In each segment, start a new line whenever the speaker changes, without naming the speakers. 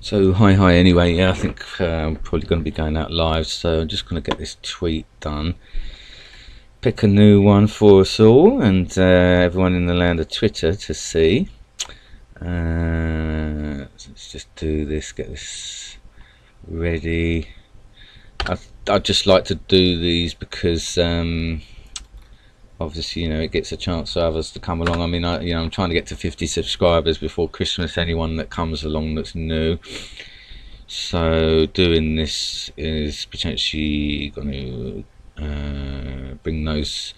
So hi anyway, yeah, I think I'm probably going to be going out live, so I'm just going to get this tweet done, pick a new one for us all and everyone in the land of Twitter to see. Let's just do this, get this ready. I'd just like to do these because obviously, you know, it gets a chance for others to come along. I mean, I'm trying to get to 50 subscribers before Christmas, anyone that comes along that's new. So doing this is potentially going to bring those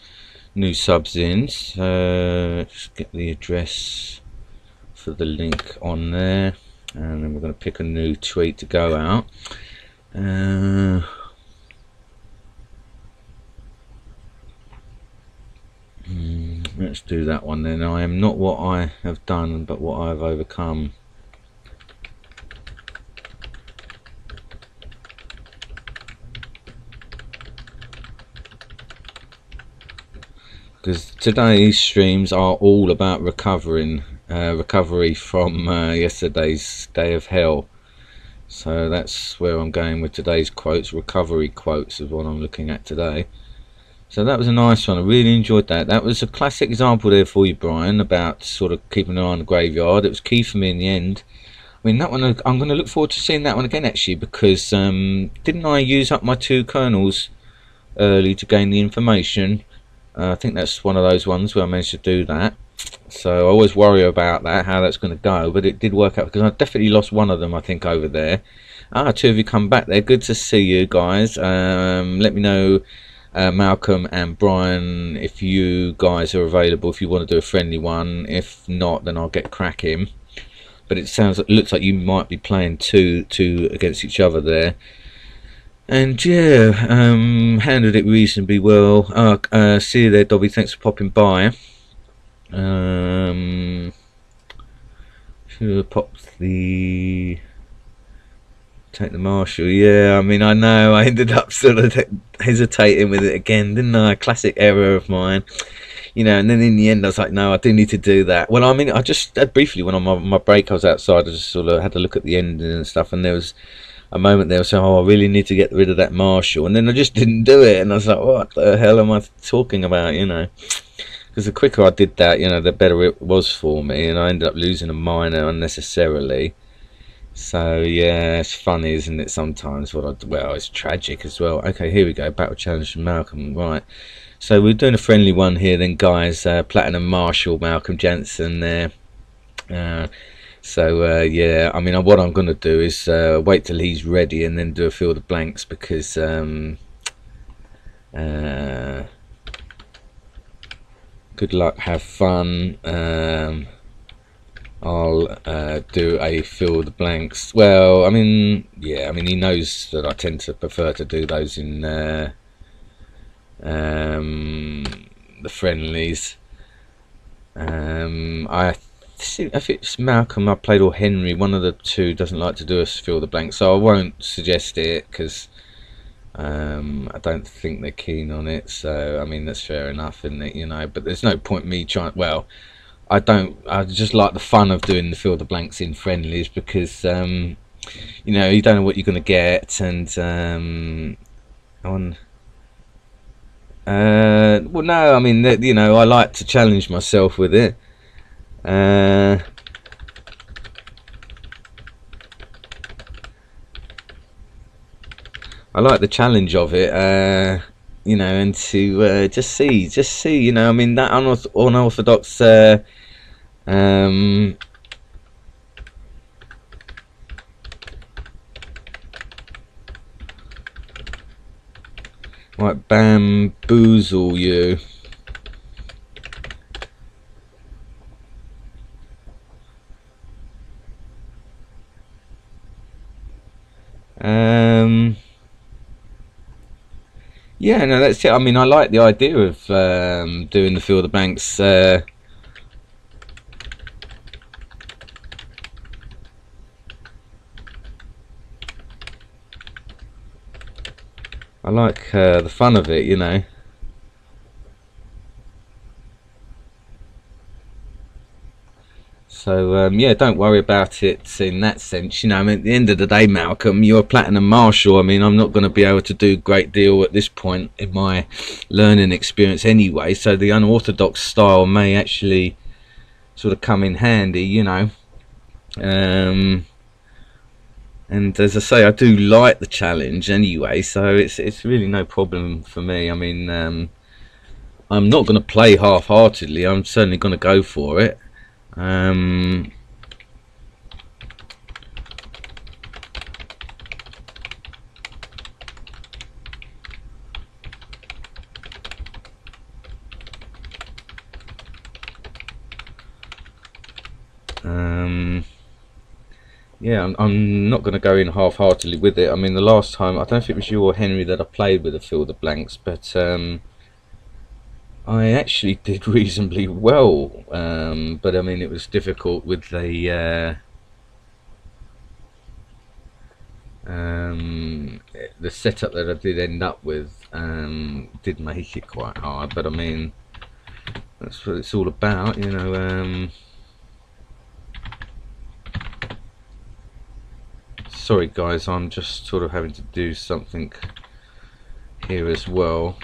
new subs in. So just get the address for the link on there, and then we're going to pick a new tweet to go out. Let's do that one then. I am not what I have done, but what I have overcome. Because today's streams are all about recovery from yesterday's day of hell. So that's where I'm going with today's quotes. Recovery quotes is what I'm looking at today. So that was a nice one. I really enjoyed that. That was a classic example there for you, Brian, about sort of keeping an eye on the graveyard. It was key for me in the end. I mean, that one, I'm going to look forward to seeing that one again, actually, because didn't I use up my 2 kernels early to gain the information? I think that's one of those ones where I managed to do that. So I always worry about that, how that's going to go, but it did work out, because I definitely lost one of them, I think, over there. 2 of you come back there. Good to see you guys. Let me know, Malcolm and Brian, if you guys are available, if you want to do a friendly one. If not, then I'll get cracking. But it looks like you might be playing two against each other there. And yeah, handled it reasonably well. See you there, Dobby. Thanks for popping by. Should have popped the take the Marshall. Yeah, I mean, I know I ended up sort of hesitating with it again, didn't I? Classic error of mine, you know. And then in the end, I was like, no, I do need to do that. Well, I mean, I just briefly went on my break. I was outside. I just sort of had to look at the ending and stuff, and there was a moment there, so I really need to get rid of that Marshall, and then I just didn't do it, and I was like, what the hell am I talking about, you know? Because the quicker I did that, you know, the better it was for me, and I ended up losing a minor unnecessarily. So yeah, it's funny, isn't it, sometimes what I do. Well, it's tragic as well. Okay, here we go, battle challenge from Malcolm. Right, so we're doing a friendly one here then, guys. Platinum Marshall, Malcolm Jansen there. So yeah, I mean, what I'm going to do is wait till he's ready and then do a field of blanks, because good luck, have fun. I'll do a field of blanks. Well, I mean, yeah, I mean, he knows that I tend to prefer to do those in the friendlies. If it's Malcolm, I played, or Henry, one of the two doesn't like to do a field of blanks, so I won't suggest it, because I don't think they're keen on it. So I mean, that's fair enough, isn't it, you know? But there's no point me trying. Well, I just like the fun of doing the field of blanks in friendlies, because you know, you don't know what you're going to get, and well, no, I mean, you know, I like to challenge myself with it. I like the challenge of it, you know, and to just see, you know, I mean, that unorthodox might bamboozle you. Yeah, no, that's it. I mean, I like the idea of doing the field of blanks. I like the fun of it, you know. So yeah, don't worry about it in that sense. You know, I mean, at the end of the day, Malcolm, you're a platinum marshal. I mean, I'm not going to be able to do a great deal at this point in my learning experience anyway. So the unorthodox style may actually sort of come in handy, you know. And as I say, I do like the challenge anyway, so it's really no problem for me. I mean, I'm not going to play half-heartedly. I'm certainly going to go for it. Yeah, I'm not going to go in half-heartedly with it. I mean, the last time, I don't know if it was you or Henry that I played with a field of blanks, but I actually did reasonably well. But I mean, it was difficult with the setup that I did end up with. Did make it quite hard, but I mean, that's what it's all about, you know. Sorry guys, I'm just sort of having to do something here as well.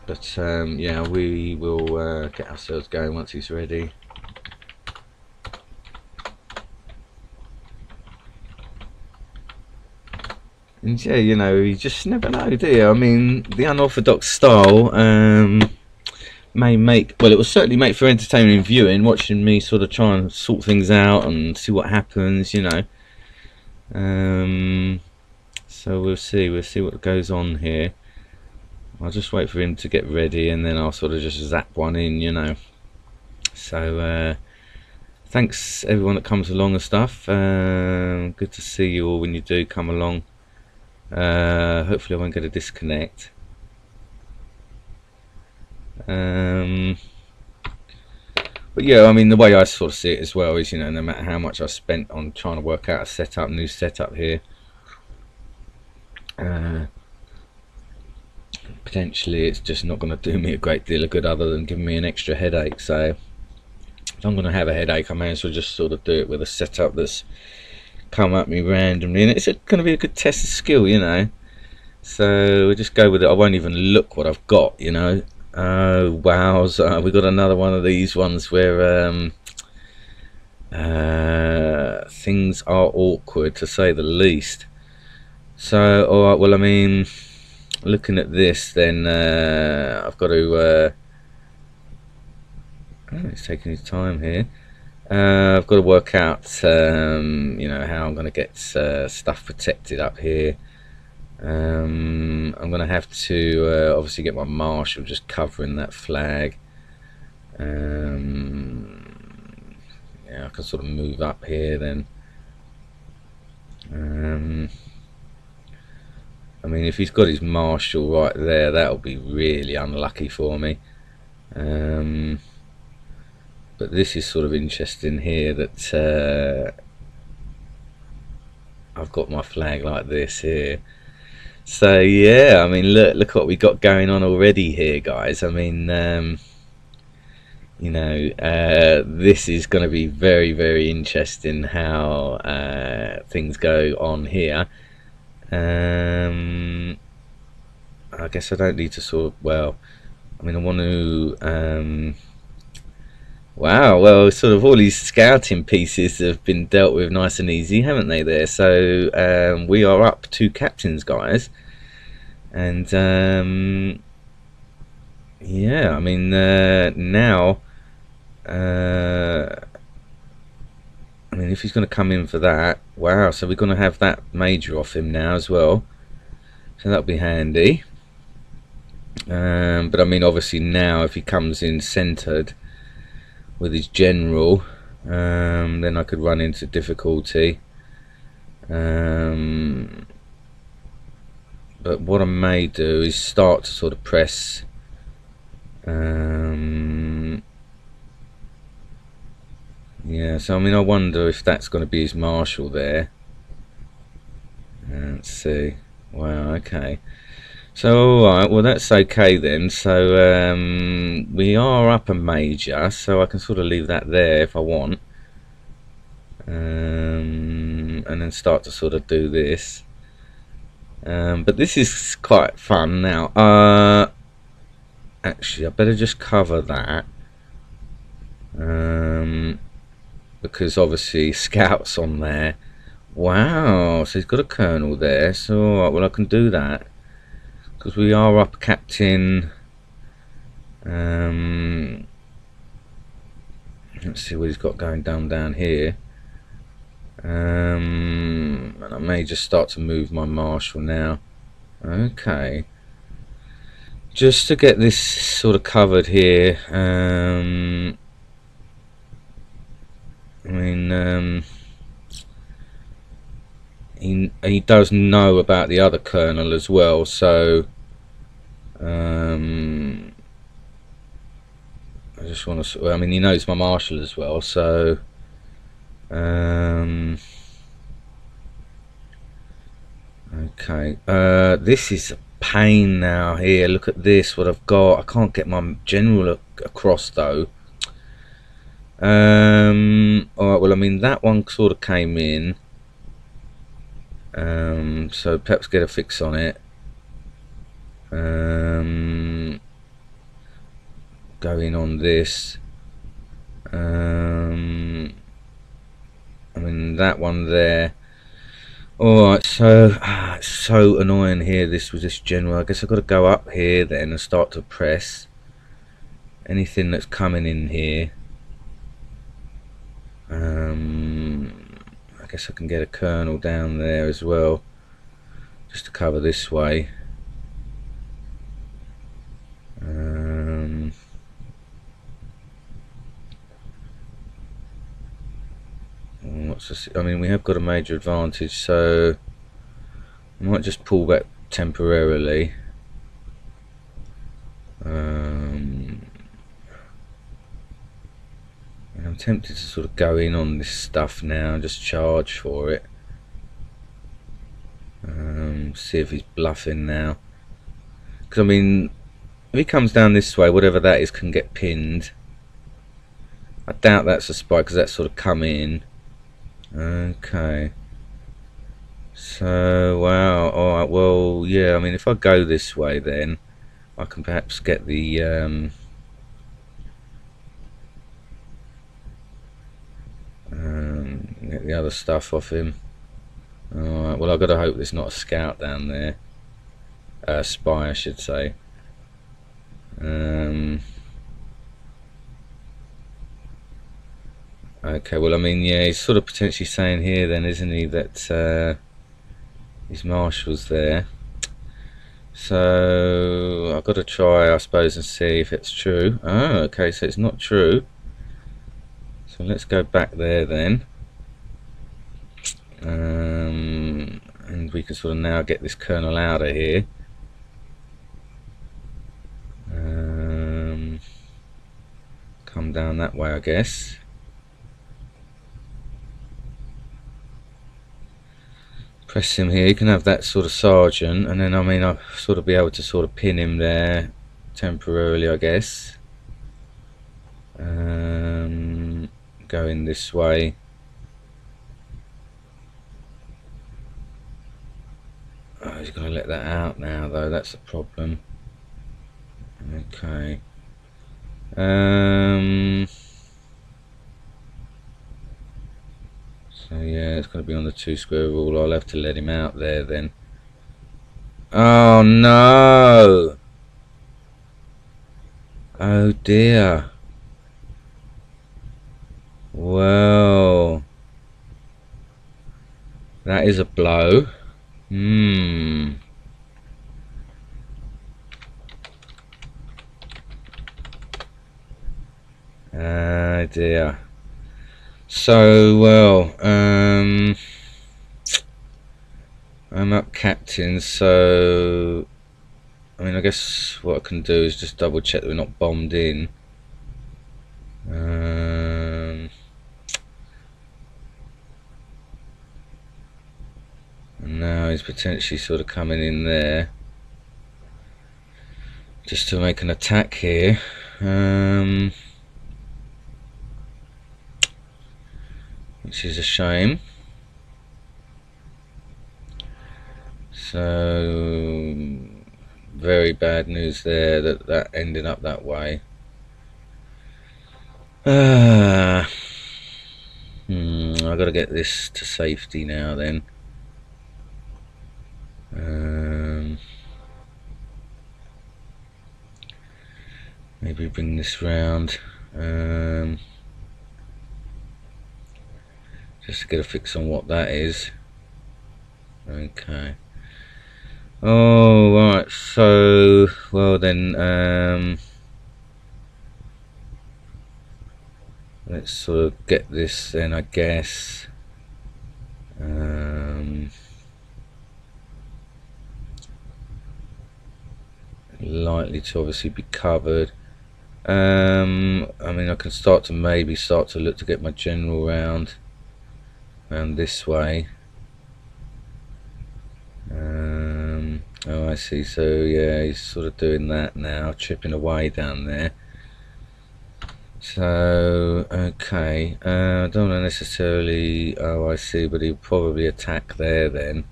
But yeah, we will get ourselves going once he's ready. And yeah, you know, you just never know, do you? I mean, the unorthodox style may make, well, it will certainly make for entertaining viewing, watching me sort of try and sort things out and see what happens, you know. So we'll see what goes on here. I'll just wait for him to get ready and then I'll sort of just zap one in, you know. So thanks everyone that comes along and stuff. Good to see you all when you do come along. Hopefully I won't get a disconnect. But yeah, I mean, the way I sort of see it as well is, you know, no matter how much I spent on trying to work out a setup, new setup here, potentially it's just not going to do me a great deal of good other than giving me an extra headache. So if I'm going to have a headache, I may as well just sort of do it with a setup that's come at me randomly, and it's going to be a good test of skill, you know. So we'll just go with it. I won't even look what I've got, you know. Oh wow, so we got another one of these ones where things are awkward, to say the least. So alright, well, I mean, looking at this, then I've got to oh, he's taking his time here. I've got to work out you know, how I'm going to get stuff protected up here. I'm going to have to obviously get my marshal just covering that flag. Yeah, I can sort of move up here then. I mean, if he's got his marshal right there, that'll be really unlucky for me. But this is sort of interesting here that I've got my flag like this here. So yeah, I mean, look what we got going on already here, guys. I mean, you know, this is going to be very, very interesting how things go on here. I guess I don't need to sort of, well, I mean, I want to wow, well, sort of all these scouting pieces have been dealt with nice and easy, haven't they there? So we are up 2 captains, guys. And yeah, I mean, now, I mean, if he's going to come in for that, wow, so we're going to have that major off him now as well. So that'll be handy. But I mean, obviously now if he comes in centered with his general, then I could run into difficulty. But what I may do is start to sort of press yeah, so I mean, I wonder if that's going to be his marshal there. Let's see. Wow, okay. So alright, well that's okay then. So we are up a major, so I can sort of leave that there if I want. And then start to sort of do this. But this is quite fun now. Actually, I better just cover that. Because obviously Scout's on there. Wow, so he's got a colonel there. So alright, well I can do that. Because we are up captain. Let's see what he's got going down here. And I may just start to move my marshal now. Okay. Just to get this sort of covered here. I mean, he does know about the other colonel as well, so I just want to. I mean, he knows my marshal as well, so okay. This is a pain now. Here, look at this. What I've got. I can't get my general across though. Alright, well I mean that one sort of came in. So perhaps get a fix on it. Going on this. I mean that one there. Alright, so it's so annoying here this with this general. I guess I've got to go up here then and start to press anything that's coming in here. I guess I can get a colonel down there as well, just to cover this way. What's this? I mean, we have got a major advantage, so I might just pull back temporarily. And I'm tempted to sort of go in on this stuff now, just charge for it. See if he's bluffing now. Because I mean, if he comes down this way, whatever that is can get pinned. I doubt that's a spy because that's sort of come in. Okay. So, wow. Alright, well, yeah, I mean, if I go this way then, I can perhaps get the, get the other stuff off him. Alright, well, I've got to hope there's not a scout down there. Spy, I should say. Okay, well, I mean, yeah, he's sort of potentially saying here then, isn't he, that his marshal's there. So I've got to try, I suppose, and see if it's true. Oh, okay, so it's not true. So let's go back there then. And we can sort of now get this colonel out of here. Come down that way, I guess. Press him here. You can have that sort of sergeant, and then I mean I'll sort of be able to sort of pin him there temporarily, I guess. Going this way. Oh, he's going to let that out now, though. That's the problem. Okay. So yeah, it's going to be on the 2 square rule. I'll have to let him out there then. Oh no! Oh dear. Well, that is a blow. Ah dear. So, well, I'm up captain, so I mean, I guess what I can do is just double check that we're not bombed in. And now he's potentially sort of coming in there just to make an attack here. Which is a shame. So very bad news there that ended up that way. I gotta get this to safety now then. Maybe bring this round. Just to get a fix on what that is. Okay. Oh, right. So, well then, let's sort of get this then, I guess. Likely to obviously be covered. I mean, I can start to look to get my general round this way. Oh, I see. So yeah, he's sort of doing that now, chipping away down there. So okay, I don't know necessarily. Oh, I see, but he'll probably attack there then.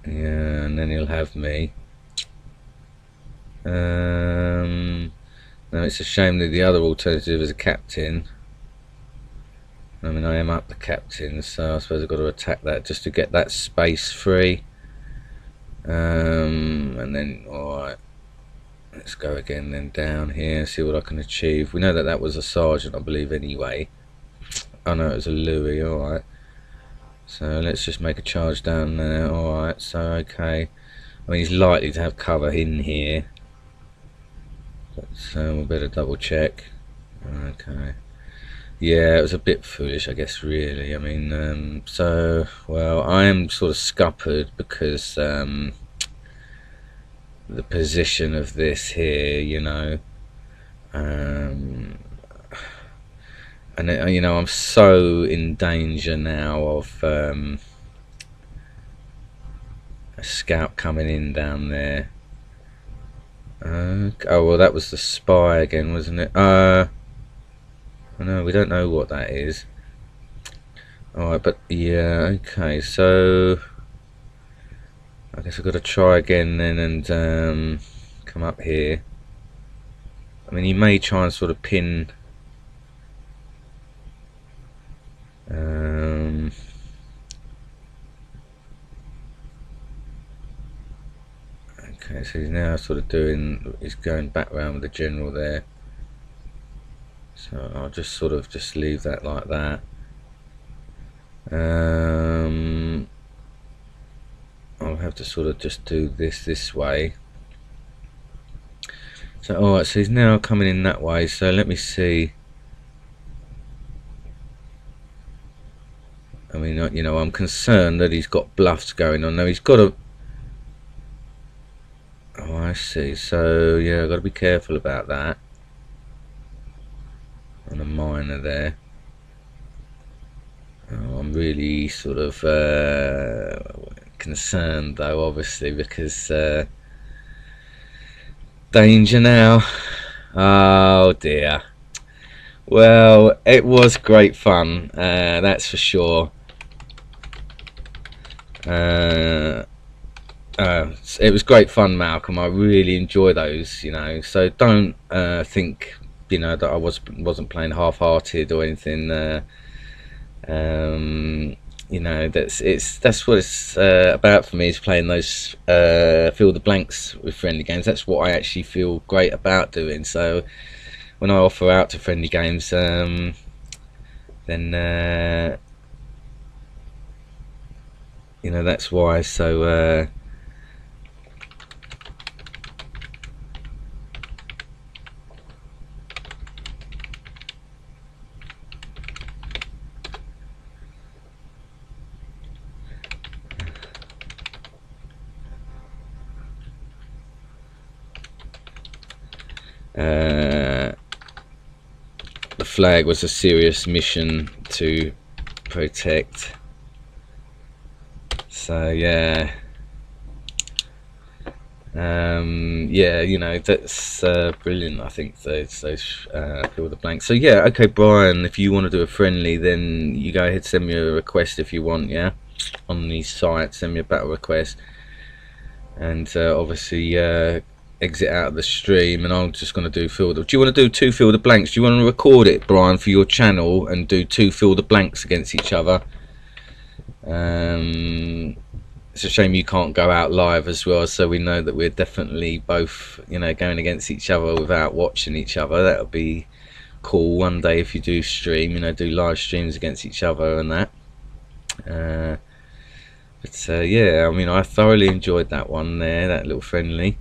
Yeah, and then he'll have me. No, it's a shame that the other alternative is a captain. I mean, I am up the captain, so I suppose I've got to attack that just to get that space free. And then, alright, let's go again then down here and see what I can achieve. We know that that was a sergeant, I believe, anyway. Oh no, it was a Louis, alright. So let's just make a charge down there. Alright, so okay. I mean, he's likely to have cover in here. So we better double check. Okay. Yeah, it was a bit foolish, I guess, really. I mean, so, well, I am sort of scuppered because the position of this here, you know, and, you know, I'm so in danger now of a scout coming in down there. Oh, well, that was the spy again, wasn't it? No, we don't know what that is. Alright, but yeah, okay, so I guess I've got to try again then and come up here. I mean, he may try and sort of pin okay, so he's now sort of he's going back round with the general there. So I'll just sort of just leave that like that. I'll have to sort of just do this way. So alright, so he's now coming in that way, so let me see. I mean, you know, I'm concerned that he's got bluffs going on. Now he's got a... Oh, I see. So yeah, I've got to be careful about that. On a miner there. Oh, I'm really sort of concerned though, obviously, because danger now. Oh dear. Well, it was great fun, that's for sure. It was great fun, Malcolm. I really enjoy those, you know, so don't think, you know, that I wasn't playing half-hearted or anything. You know, that's what it's about for me, is playing those fill the blanks with friendly games. That's what I actually feel great about doing. So when I offer out to friendly games, then you know, that's why. So the flag was a serious mission to protect. So yeah, yeah, you know, that's brilliant. I think those fill the blanks. So yeah, okay, Brian, if you want to do a friendly, then you go ahead, send me a request if you want. Yeah, on these sites, send me a battle request, and obviously exit out of the stream, and I'm just going to do fill the. Do you want to do 2 fill the blanks? Do you want to record it, Brian, for your channel and do 2 fill the blanks against each other? It's a shame you can't go out live as well, so we know that we're definitely both, you know, going against each other without watching each other. That would be cool one day if you do stream, you know, do live streams against each other and that. But yeah, I mean, I thoroughly enjoyed that one there, that little friendly.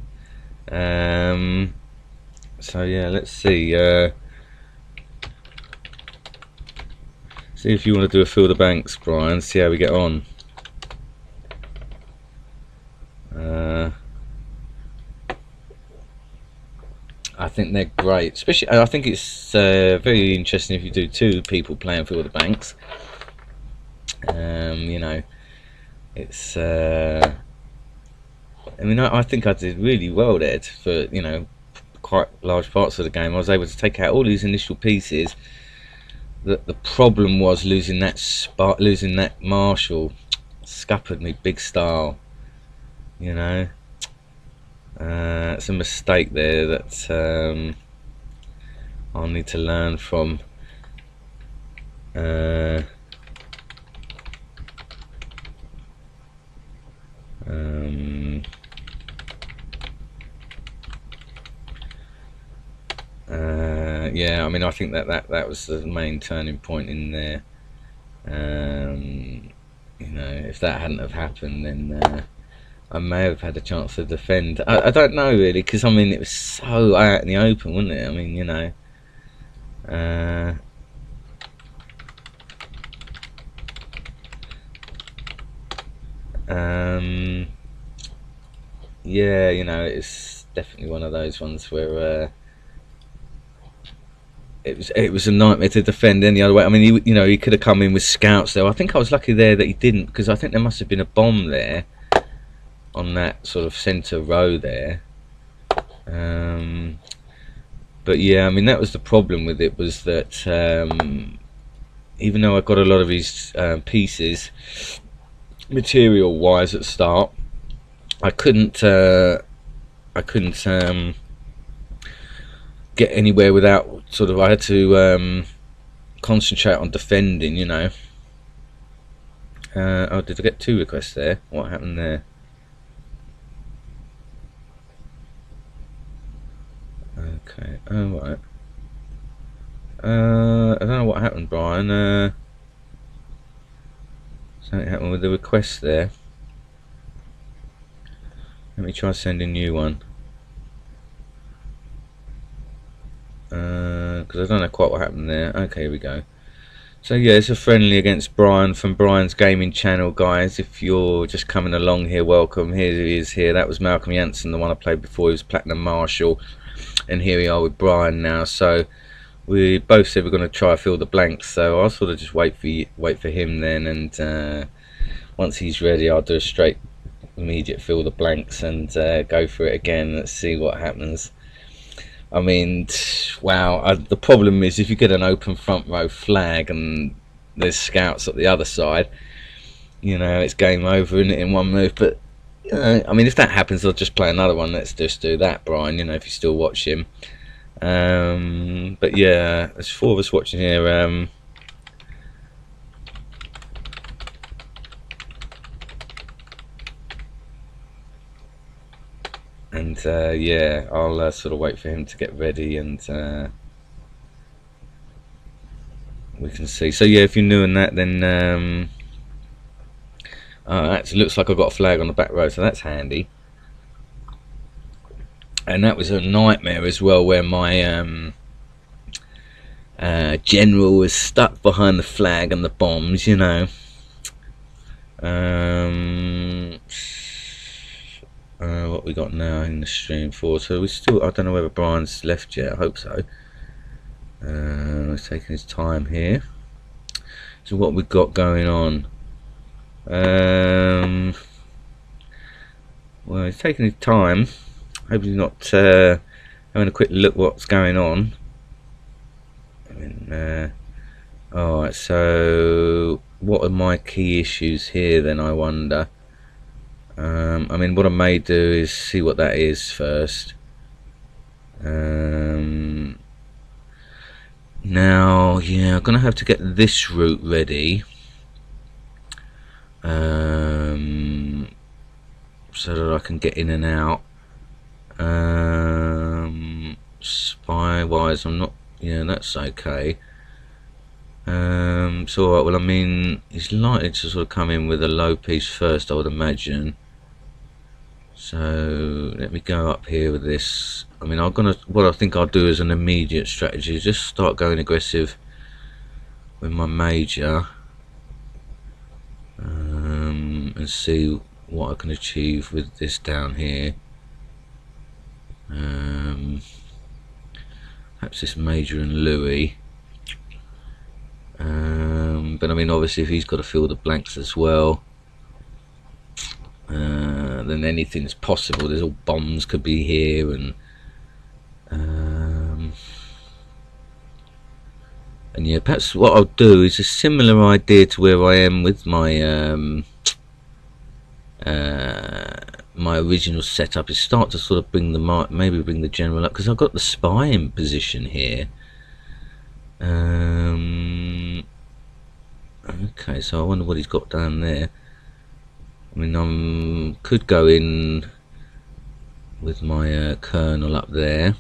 So yeah, let's see. See if you want to do a fill the banks, Brian. See how we get on. I think they're great, especially. I think it's very interesting if you do 2 people playing fill the banks. You know, it's. I mean, I think I did really well there for, you know, quite large parts of the game. I was able to take out all these initial pieces. The problem was losing that Marshall. Scuppered me big style, you know. It's a mistake there that I'll need to learn from. Yeah, I mean, I think that was the main turning point in there. You know, if that hadn't have happened, then I may have had a chance to defend. I don't know really, because I mean, it was so out in the open, wasn't it? I mean, you know. Yeah, you know, it's definitely one of those ones where it was a nightmare to defend any other way. I mean, you know, he could have come in with scouts there. I think I was lucky there that he didn't, because I think there must have been a bomb there on that sort of centre row there. But yeah, I mean, that was the problem with it, was that even though I got a lot of his pieces material wise at the start, I couldn't get anywhere without sort of, I had to concentrate on defending, you know. Oh, did I get 2 requests there? What happened there? Okay, oh right. I don't know what happened, Brian. Something happened with the request there. Let me try sending a new one. Because I don't know quite what happened there. Okay, here we go. So yeah, it's a friendly against Brian from Brian's gaming channel, guys. If you're just coming along here, welcome. Here he is here. That was Malcolm Jansen, the one I played before. He was Platinum Marshall. And here we are with Brian now. So we both said we're going to try fill the blanks. So I'll sort of just wait for him then. And once he's ready, I'll do a straight immediate fill the blanks and go for it again. Let's see what happens. I mean, wow, the problem is if you get an open front row flag and there's scouts at the other side, you know, it's game over, isn't it, in one move. But, you know, I mean, if that happens, I'll just play another one. Let's just do that, Brian, you know, if you still watch him. But yeah, there's 4 of us watching here. And yeah, I'll sort of wait for him to get ready, and we can see. So yeah, if you're new in that, then actually looks like I've got a flag on the back row, so that's handy. And that was a nightmare as well, where my general was stuck behind the flag and the bombs, you know. What we got now in the stream for? So we still, I don't know whether Brian's left yet. I hope so. He's taking his time here. So what we've got going on? Well, he's taking his time. Hope he's not having a quick look what's going on. I mean, alright, so what are my key issues here then, I wonder? I mean, what I may do is see what that is first. Now, yeah, I'm gonna have to get this route ready, so that I can get in and out. Spy wise, I'm not. Yeah, that's okay. So alright, well, I mean, he's likely to sort of come in with a low piece first, I would imagine. So let me go up here with this. I mean, what I think I'll do as an immediate strategy is just start going aggressive with my major, and see what I can achieve with this down here. Perhaps this major and Louis. But I mean, obviously, if he's got to fill the blanks as well, then anything's possible. There's all bombs could be here, and yeah, perhaps what I'll do is a similar idea to where I am with my my original setup, is start to sort of bring the maybe bring the general up, because I've got the spy in position here. Okay, so I wonder what he's got down there. I mean, could go in with my colonel up there.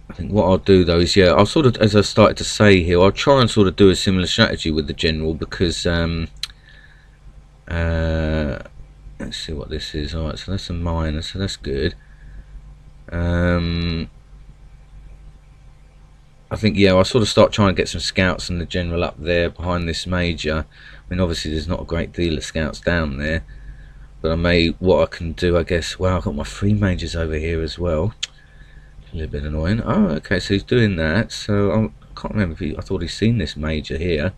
I think what I'll do though is, yeah, I'll sort of, as I started to say here, I'll try and sort of do a similar strategy with the general, because let's see what this is. Alright, so that's a minor, so that's good. I think, yeah, I'll sort of start trying to get some scouts and the general up there behind this major. I mean, obviously there's not a great deal of scouts down there, but what I can do, I guess, well, I've got my 3 majors over here as well. A little bit annoying. Oh, okay, so he's doing that. So I can't remember if I thought he's seen this major here.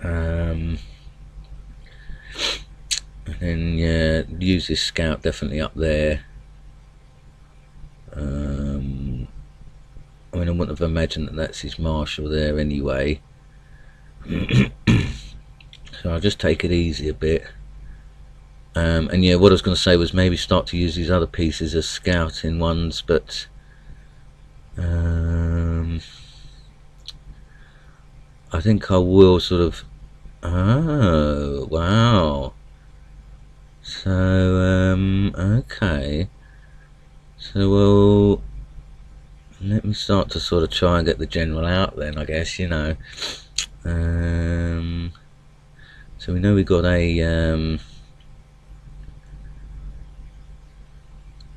And then, yeah, use this scout definitely up there. I mean, I wouldn't have imagined that that's his marshal there anyway. So I'll just take it easy a bit. And yeah, what I was going to say was maybe start to use these other pieces as scouting ones, but I think I will sort of. Oh wow! So okay. So well, let me start to sort of try and get the general out then, I guess, you know. So we know we got a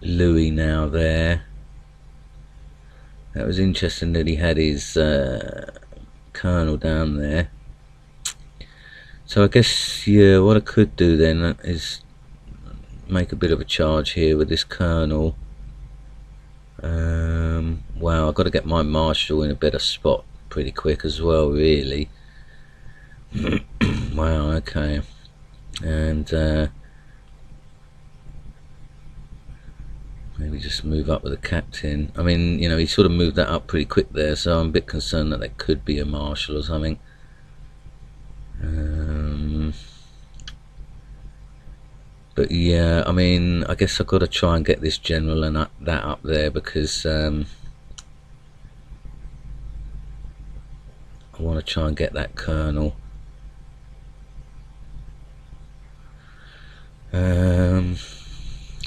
Louis now there. That was interesting that he had his colonel down there. So I guess, yeah, what I could do then is make a bit of a charge here with this colonel. Wow, I've got to get my marshal in a better spot pretty quick as well, really. Wow, okay. And maybe just move up with the captain. I mean, you know, he sort of moved that up pretty quick there, so I'm a bit concerned that there could be a marshal or something. But yeah, I mean, I guess I've got to try and get this general and that up there, because I want to try and get that colonel.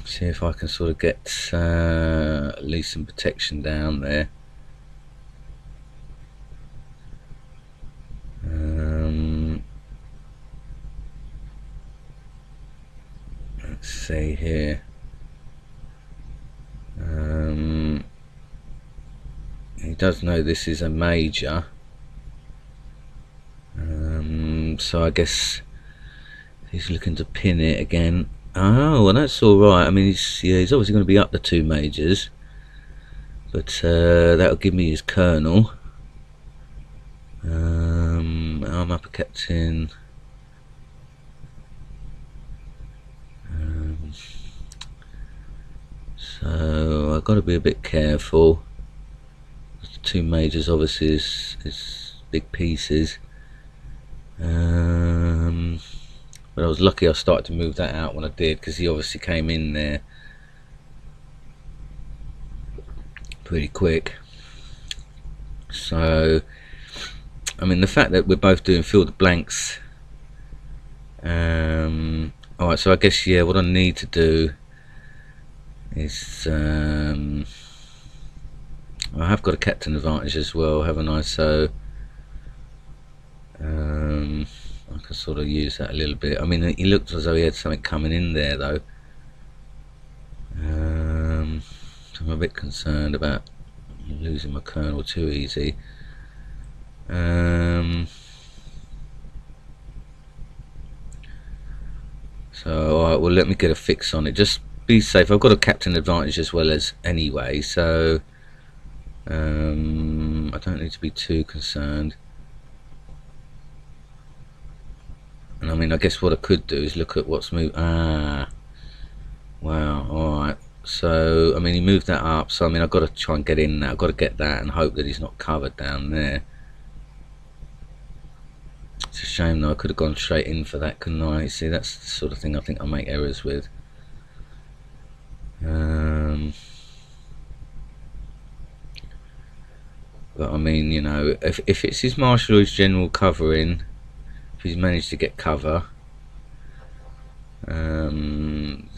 See if I can sort of get at least some protection down there. Let's see here. He does know this is a major, so I guess he's looking to pin it again. Oh, well, that's all right. I mean, he's obviously going to be up the 2 majors, but that'll give me his colonel. I'm up a captain. So I've got to be a bit careful. The 2 majors obviously is big pieces. But I was lucky I started to move that out when I did, because he obviously came in there pretty quick. So I mean, the fact that we're both doing fill the blanks. Alright, so I guess, yeah, what I need to do is I have got a captain advantage as well, haven't I? So I can sort of use that a little bit. I mean, he looked as though he had something coming in there though. So I'm a bit concerned about losing my colonel too easy. So alright, well, let me get a fix on it. Just be safe. I've got a captain advantage as well as anyway, so I don't need to be too concerned. And I mean, I guess what I could do is look at what's moved. Ah, wow. Alright, so I mean, he moved that up, so I mean, I've got to try and get in there. I've got to get that and hope that he's not covered down there. It's a shame though, I could have gone straight in for that, couldn't I? See, that's the sort of thing I think I make errors with. But I mean, you know, if it's his marshal or his general covering, if he's managed to get cover, then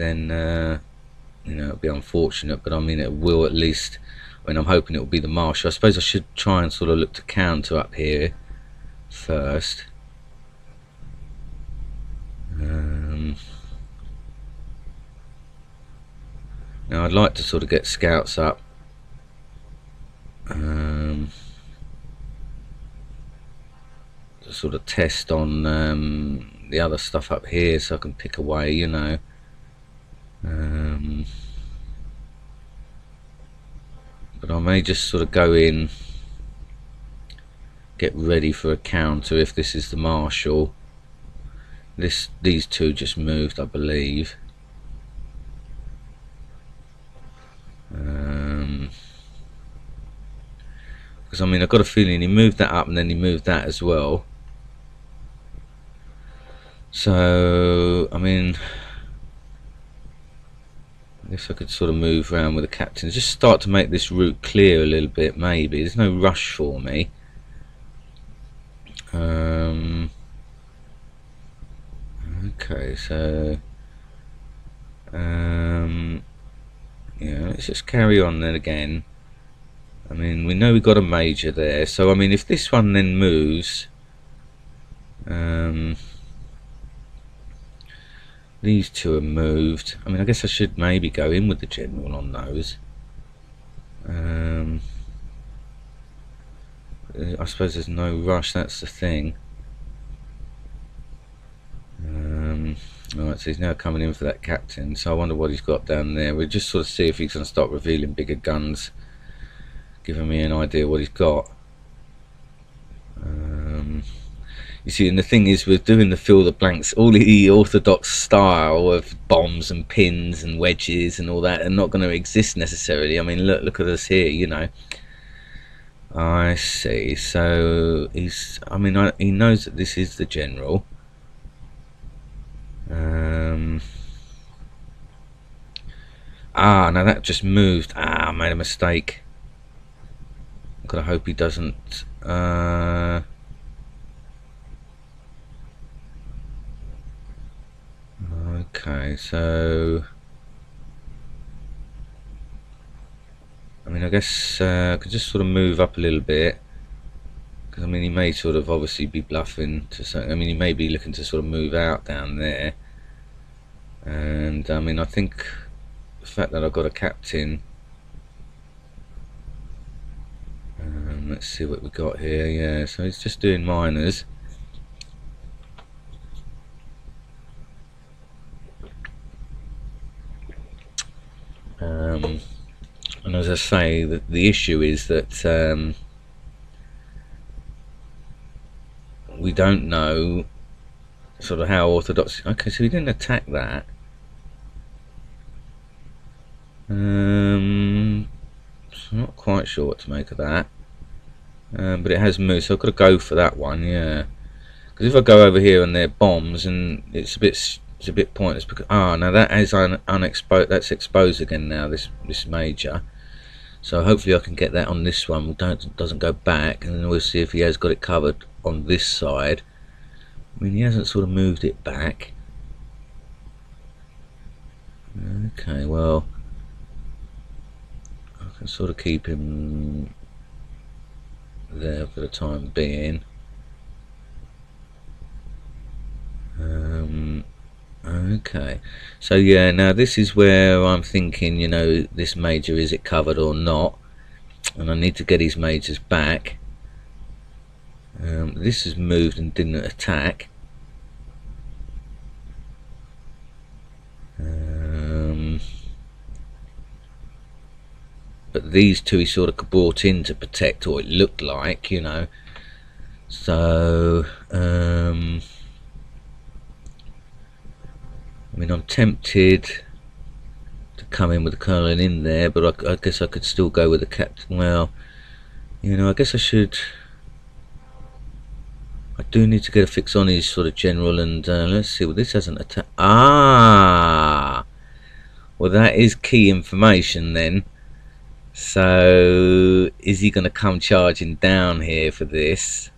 you know, it'll be unfortunate, but I mean, it will at least. I mean, I'm hoping it will be the marshal. I suppose I should try and sort of look to counter up here first. Now I'd like to sort of get scouts up. To sort of test on the other stuff up here, so I can pick away, you know. But I may just sort of go in, get ready for a counter if this is the marshal. These 2 just moved, I believe. Because I mean, I've got a feeling he moved that up and then he moved that as well. So I mean, I guess I could sort of move around with the captain, just start to make this route clear a little bit. Maybe there's no rush for me. Okay, so yeah, let's just carry on then again. I mean, we know we got a major there, so I mean, if this one then moves, these 2 are moved. I mean, I guess I should maybe go in with the general on those. I suppose there's no rush, that's the thing. Alright, so he's now coming in for that captain, so I wonder what he's got down there. We'll just sort of see if he's going to start revealing bigger guns, giving me an idea what he's got. You see, and the thing is, with doing the fill the blanks, all the orthodox style of bombs and pins and wedges and all that are not going to exist necessarily. I mean, look at us here, you know. I see. So he's, I mean, he knows that this is the general. Now that just moved. I made a mistake. I've got to hope he doesn't. Okay, so I mean, I guess I could just sort of move up a little bit, because I mean, he may sort of obviously be bluffing to something. I mean, he may be looking to sort of move out down there, and I mean, I think the fact that I've got a captain. Let's see what we got here. Yeah, so he's just doing minors. And as I say, the issue is that we don't know sort of how orthodox. Okay, so he didn't attack that. So I'm not quite sure what to make of that. But it has moved, so I've got to go for that one, yeah. Because if I go over here and they're bombs, and it's a bit pointless. Because now that is unexposed. That's exposed again now. This major. So hopefully I can get that on this one. Doesn't go back, and then we'll see if he has got it covered on this side. I mean, he hasn't sort of moved it back. Okay, well, I can sort of keep him there for the time being. Okay, so yeah, now this is where I'm thinking, you know, this major, is it covered or not? And I need to get his majors back. This has moved and didn't attack. But these two he sort of brought in to protect, or it looked like, you know. So I mean, I'm tempted to come in with the colonel in there, but I guess I could still go with the captain. Well, you know, I guess I should. I do need to get a fix on his sort of general, and let's see. Well, this hasn't attacked. Well, that is key information then. So is he going to come charging down here for this?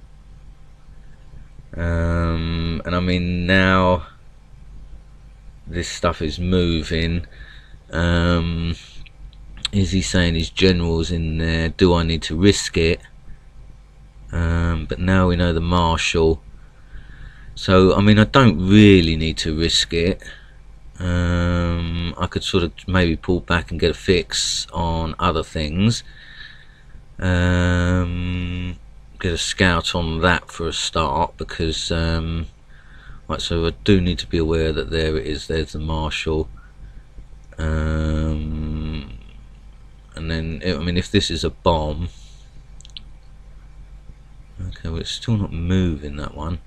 And I mean, now this stuff is moving. Is he saying his general's in there? Do I need to risk it? But now we know the marshal. So I mean, I don't really need to risk it. I could sort of maybe pull back and get a fix on other things. Get a scout on that for a start, because right, so I do need to be aware that there it is, there's the marshal. And then I mean, if this is a bomb, okay, well, it's still not moving, that one.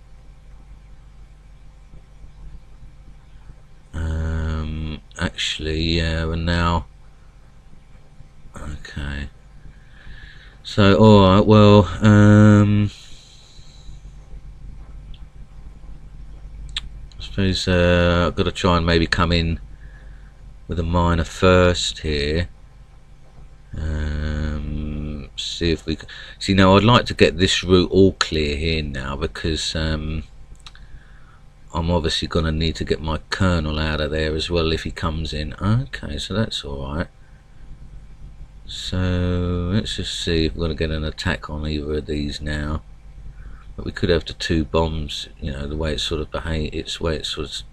Actually, yeah, and now, okay, so alright, well, I suppose I've got to try and maybe come in with a miner first here. See if we can see. Now I'd like to get this route all clear here now, because I'm obviously going to need to get my colonel out of there as well if he comes in. Okay, so that's alright. So let's just see if we're going to get an attack on either of these now. But we could have the two bombs, you know, the way it's sort of behaved, it's the way it's sort of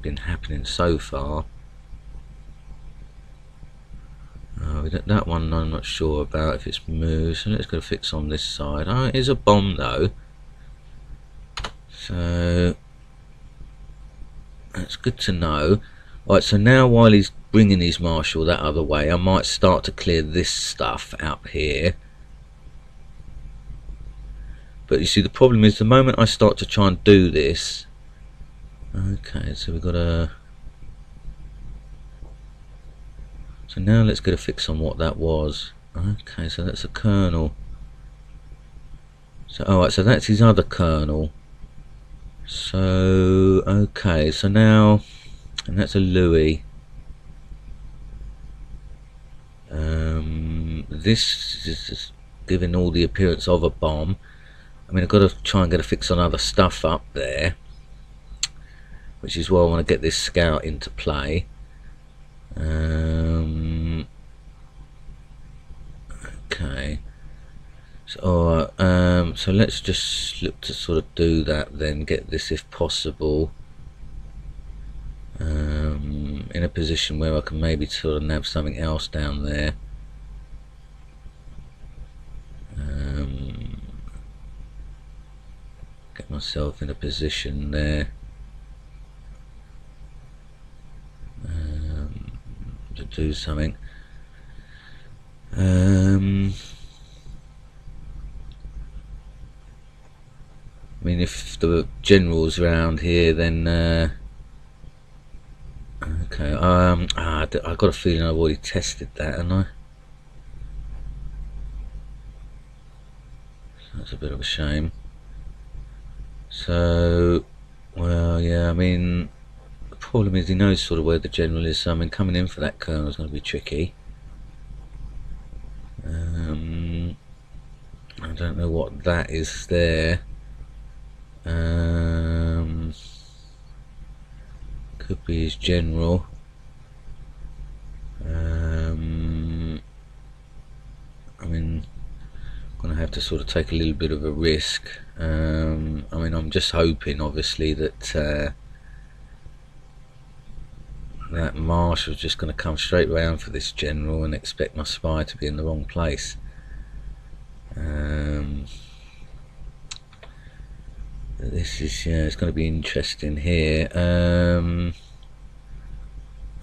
been happening so far. That one I'm not sure about if it's moved, so let's go fix on this side. Oh, it is a bomb though, so that's good to know. Right, so now while he's bringing his marshal that other way, I might start to clear this stuff out here. But you see, the problem is the moment I start to try and do this, okay, so we've got a. So now let's get a fix on what that was. Okay, so that's a colonel. So alright, so that's his other colonel. So okay, so now, and that's a Louis. This is giving all the appearance of a bomb. I mean, I've got to try and get a fix on other stuff up there, which is why I want to get this scout into play. Okay, so so let's just look to sort of do that then, get this if possible in a position where I can maybe sort of nab something else down there. Get myself in a position there to do something. I mean, if the general's around here, then okay. I got a feeling I've already tested that, haven't I? That's a bit of a shame. So, well, yeah. I mean, the problem is he knows sort of where the general is. So I mean, coming in for that colonel is going to be tricky. I don't know what that is there. Could be his general. I mean, I'm gonna have to sort of take a little bit of a risk. I mean, I'm just hoping, obviously, that that marshal's just going to come straight round for this general and expect my spy to be in the wrong place. This is, yeah, it's going to be interesting here. I'm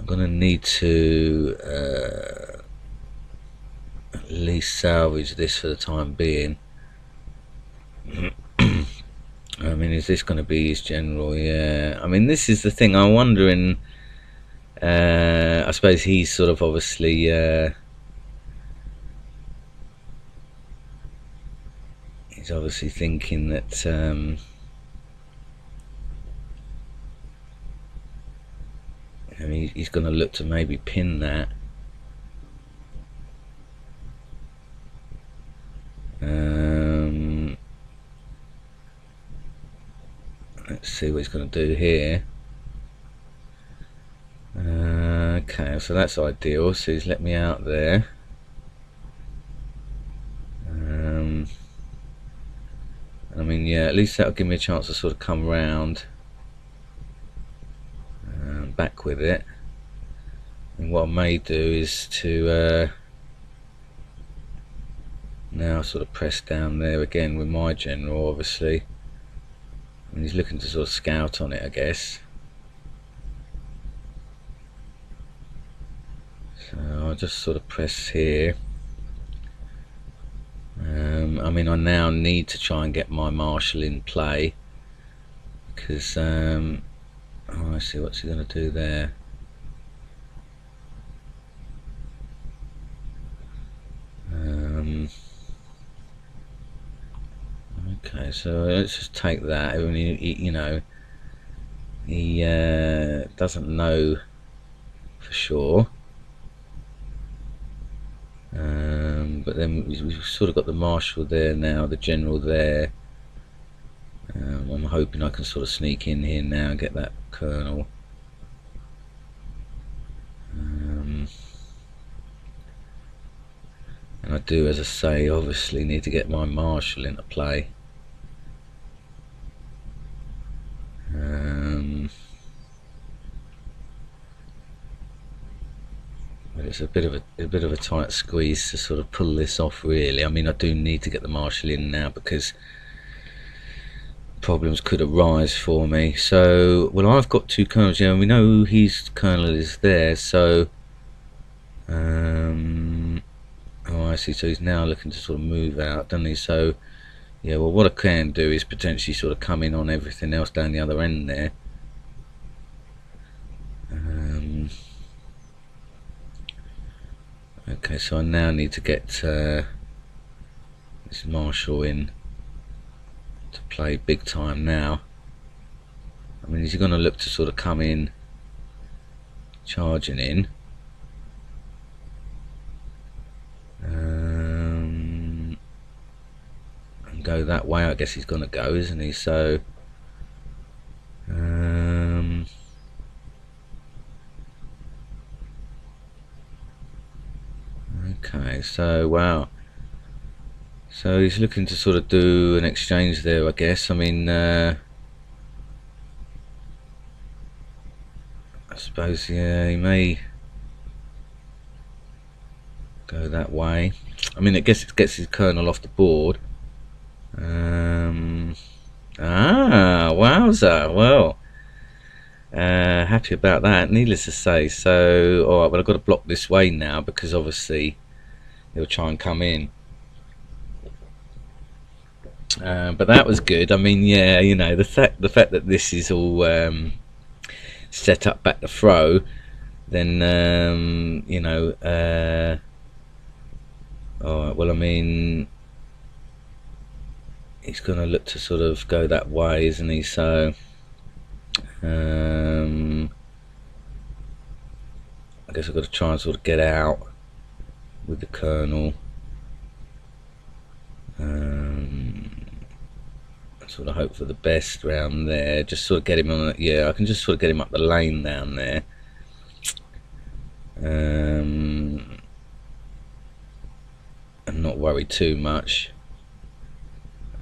going to need to at least salvage this for the time being. I mean, is this going to be his general? Yeah. I mean, this is the thing. I'm wondering. I suppose he's sort of obviously. He's obviously thinking that. I mean, he's going to look to maybe pin that. Let's see what he's going to do here. Okay, so that's ideal. So he's let me out there. I mean, yeah, at least that'll give me a chance to sort of come round back with it. And what I may do is to now sort of press down there again with my general, obviously. And he's looking to sort of scout on it, I guess. So I'll just sort of press here. I mean, I now need to try and get my marshal in play, because oh, I see, what's he going to do there. Okay, so let's just take that. I mean, you know, he doesn't know for sure. But then we've sort of got the marshal there now, the general there. I'm hoping I can sort of sneak in here now and get that colonel. And I do, as I say, obviously need to get my marshal into play. But it's a bit of a tight squeeze to sort of pull this off, really. I mean, I do need to get the marshal in now because problems could arise for me. So, well, I've got two colonels here, and we know his colonel is there. So, oh, I see. So he's now looking to sort of move out, doesn't he? So, yeah. Well, what I can do is potentially sort of come in on everything else down the other end there. Okay, so I now need to get this marshal in to play big time now. I mean, is he going to look to sort of come in charging in? And go that way. I guess he's going to go, isn't he? So okay, so wow, so he's looking to sort of do an exchange there, I guess. I mean, I suppose, yeah, he may go that way. I mean, I guess it gets his colonel off the board. Wowza, well, happy about that, needless to say. So, alright, well, I've got to block this way now, because obviously he'll try and come in. But that was good. I mean, yeah, you know, the fact that this is all set up back to throw, then you know, alright, well, I mean, he's going to look to sort of go that way, isn't he? So I guess I've got to try and sort of get out with the Colonel. Sort of hope for the best round there. Just sort of get him on. Yeah, I can just sort of get him up the lane down there. And not worry too much.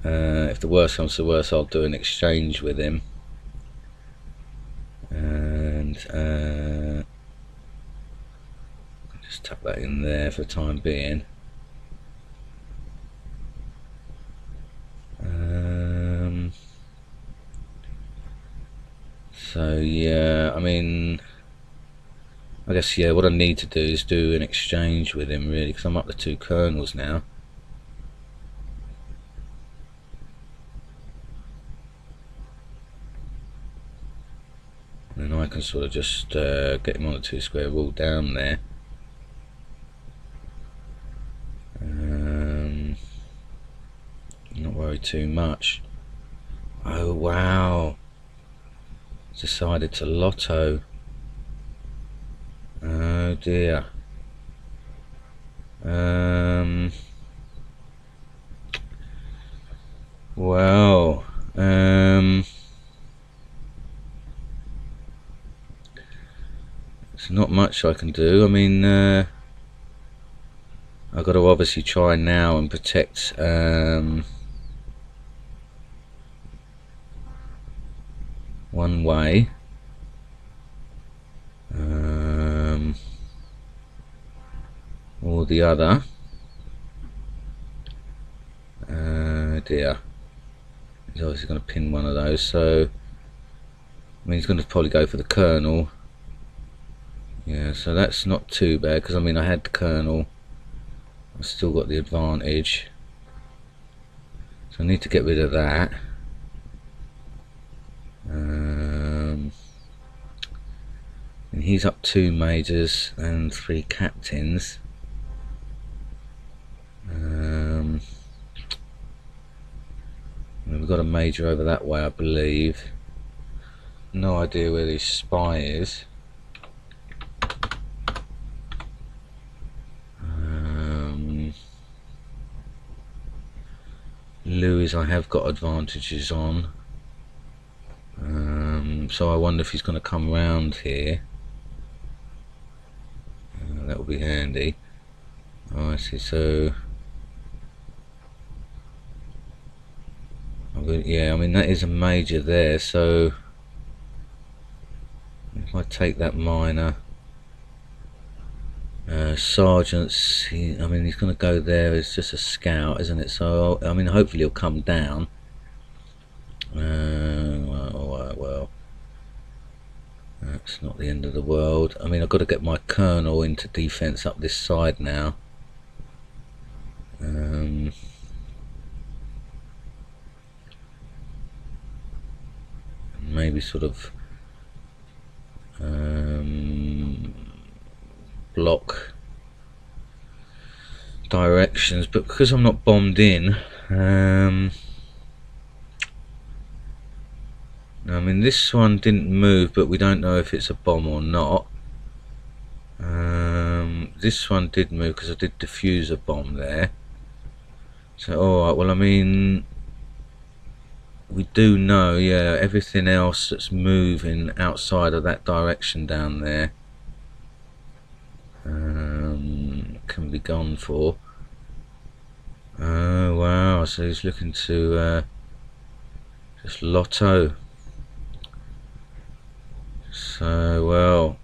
If the worst comes to the worst, I'll do an exchange with him. And just tuck that in there for the time being. So yeah, I mean, I guess, yeah, what I need to do is do an exchange with him, really, because I'm up to 2 colonels now. And then I can sort of just get him on a 2 square rule down there. Not worry too much. Oh wow, decided to lotto. Oh dear. Well, there's not much I can do. I mean, I've got to obviously try now and protect one way, or the other. Dear, he's obviously going to pin one of those, so I mean, he's going to probably go for the Colonel. Yeah, so that's not too bad, because I mean, I had the Colonel, I've still got the advantage, so I need to get rid of that. And he's up 2 majors and 3 captains. We've got a major over that way, I believe. No idea where this spy is. Louis I have got advantages on. So I wonder if he's going to come round here. That will be handy. Oh, I see. So yeah, I mean, that is a major there, so if I take that minor, sergeants, I mean, he's going to go there as just a scout, isn't it? So I mean, hopefully he'll come down. Well, that's not the end of the world. I mean, I've got to get my Colonel into defense up this side now. Maybe sort of block directions, but because I'm not bombed in, I mean, this one didn't move, but we don't know if it's a bomb or not. This one did move because I did defuse a bomb there. So alright, well, I mean, we do know, yeah, everything else that's moving outside of that direction down there can be gone for. Oh wow, so he's looking to just lotto. So, well,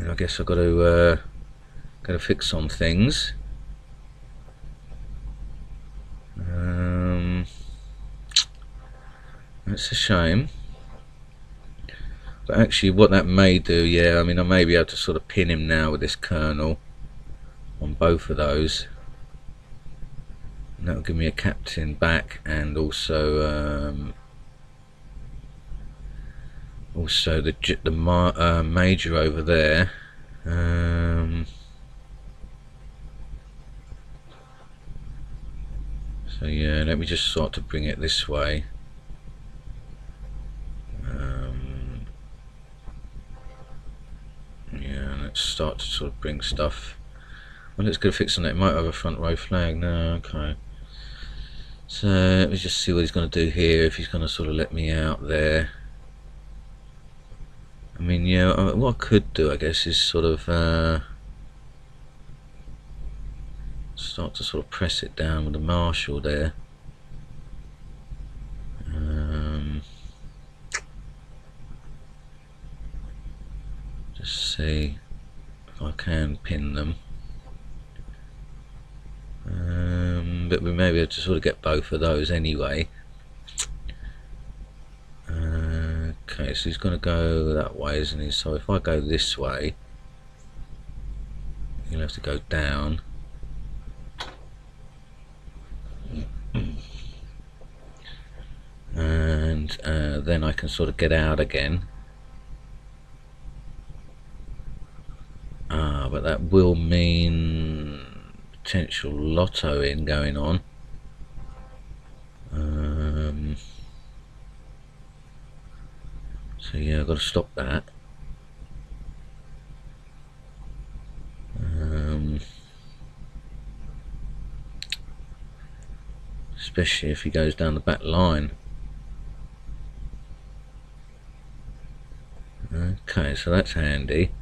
I guess I've got to fix some things. That's a shame. But actually what that may do, yeah, I mean I may be able to sort of pin him now with this colonel on both of those, and that'll give me a captain back, and also the major over there. So yeah, let me just start to bring it this way. Yeah, let's start to sort of bring stuff. Well, let's go fix on it. It might have a front row flag. No, okay. So let me just see what he's going to do here. If he's going to sort of let me out there. I mean, yeah, what I could do, I guess, is sort of start to sort of press it down with the marshal there. Just see if I can pin them. But we may be able to sort of get both of those anyway. Okay, so he's going to go that way, isn't he? So if I go this way, he'll have to go down. And then I can sort of get out again. But that will mean potential lottoing going on. So yeah, I've got to stop that. Especially if he goes down the back line. Okay, so that's handy.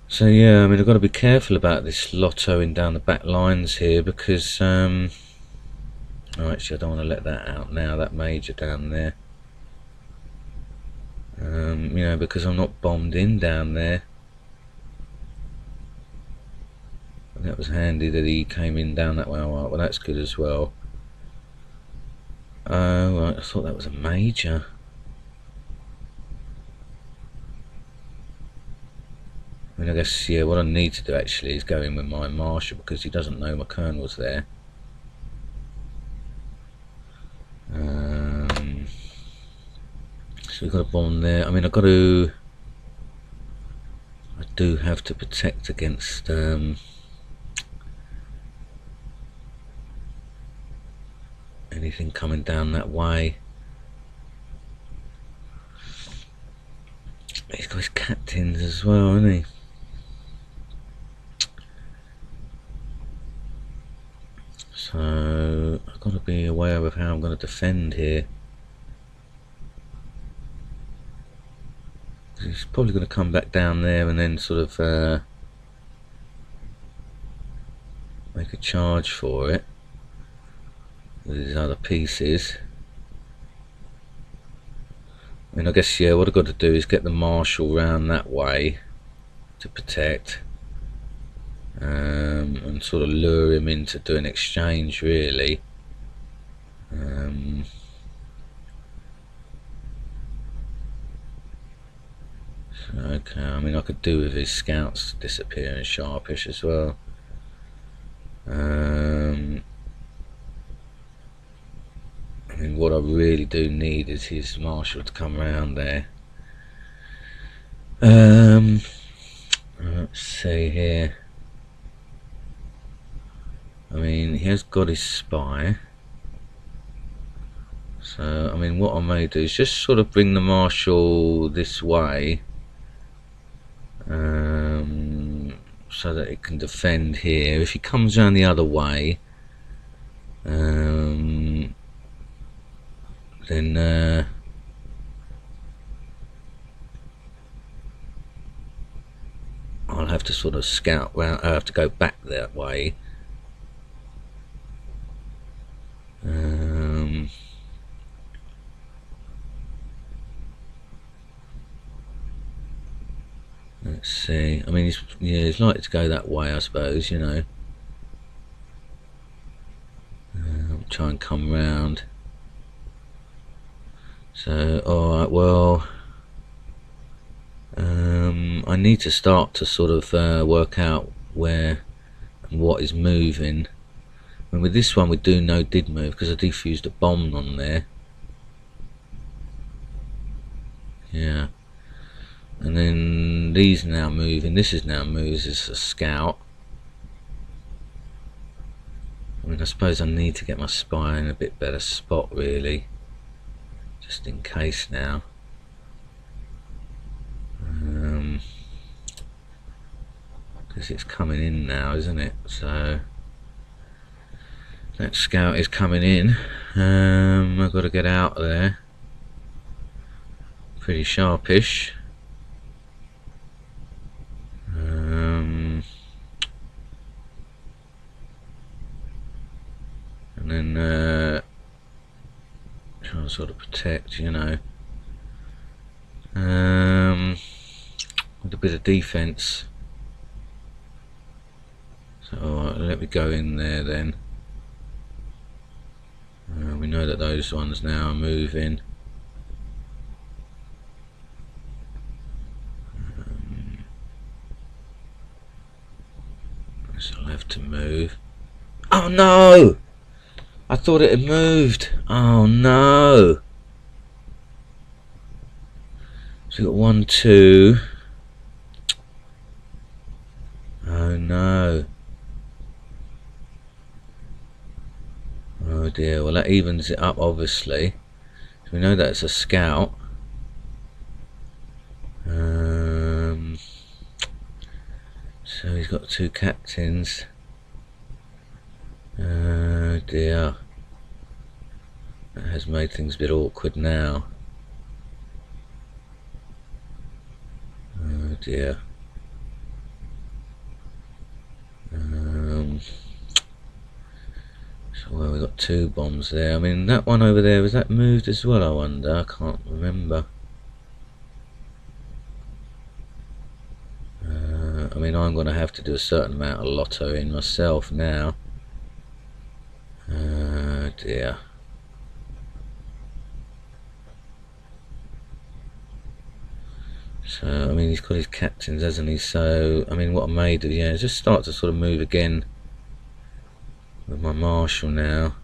So yeah, I mean I've got to be careful about this lottoing down the back lines here, because oh, actually I don't want to let that out now, that major down there. You know, because I'm not bombed in down there. And that was handy that he came in down that way. Alright, well that's good as well. Right, I thought that was a major. I mean, I guess, yeah, what I need to do actually is go in with my marshal, because he doesn't know my colonel's there. So we've got a bomb there. I mean, I do have to protect against anything coming down that way. He's got his captains as well, hasn't he? So I've got to be aware of how I'm going to defend here. He's probably going to come back down there and then sort of make a charge for it with his other pieces. I mean, I guess, yeah, what I've got to do is get the marshal round that way to protect, and sort of lure him into doing exchange, really. Okay, I mean I could do with his scouts disappearing sharpish as well. I mean what I really do need is his marshal to come around there. Let's see here. I mean he has got his spy. So I mean what I may do is just sort of bring the marshal this way. So that it can defend here. If he comes around the other way, then I'll have to sort of scout round. I have to go back that way. Let's see. I mean, he's likely to go that way, I suppose. You know. I'll try and come round. So, all right. Well, I need to start to sort of work out where and what is moving. And with this one we do know did move because I defused a bomb on there. Yeah. And then these now moving. This is now moves as a scout. I mean, I suppose I need to get my spy in a bit better spot really, just in case now. Because it's coming in now, isn't it? So that scout is coming in. I've got to get out of there. Pretty sharpish. And then try and sort of protect, you know. With a bit of defense. So alright, let me go in there then. We know that those ones now are moving. So I'll have to move. Oh no! I thought it had moved. Oh no! So we've got 1, 2. Oh no. Oh dear, well that evens it up obviously. So we know that's a scout. So he's got 2 captains. Oh dear. That has made things a bit awkward now. Oh dear. So well, we've got 2 bombs there. I mean, that one over there, was that moved as well, I wonder? I can't remember. I mean, I'm going to have to do a certain amount of lottoing myself now. Oh dear. So, I mean, he's got his captains, hasn't he? So, I mean, what I may do, yeah, is just start to sort of move again with my marshal now.